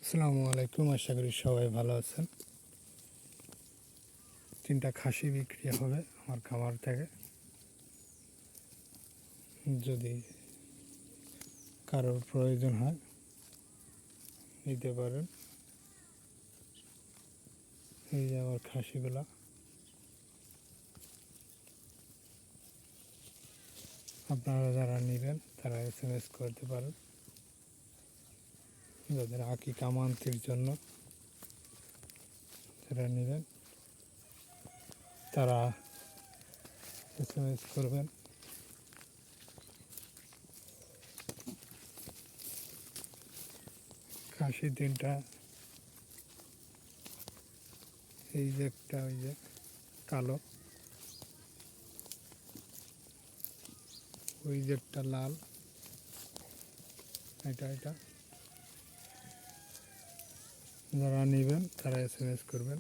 আসসালামু আলাইকুম, আশা করি সবাই ভালো আছেন। 3টা খাসি বিক্রি হবে আমার খামার থেকে। যদি কারোর প্রয়োজন হয় নিতে পারেন। এই যে আমার খাসিগুলা, আপনারা যারা নেবেন তারা SMS করতে পারেন। যাদের আকিকা মান্তির জন্য যারা নেবেন তারা SMS করবেন। খাসি 3টা, এই যে একটা, ওই যে কালো, ওই যে একটা লাল, এটা যারা নেবেন তারা SMS করবেন।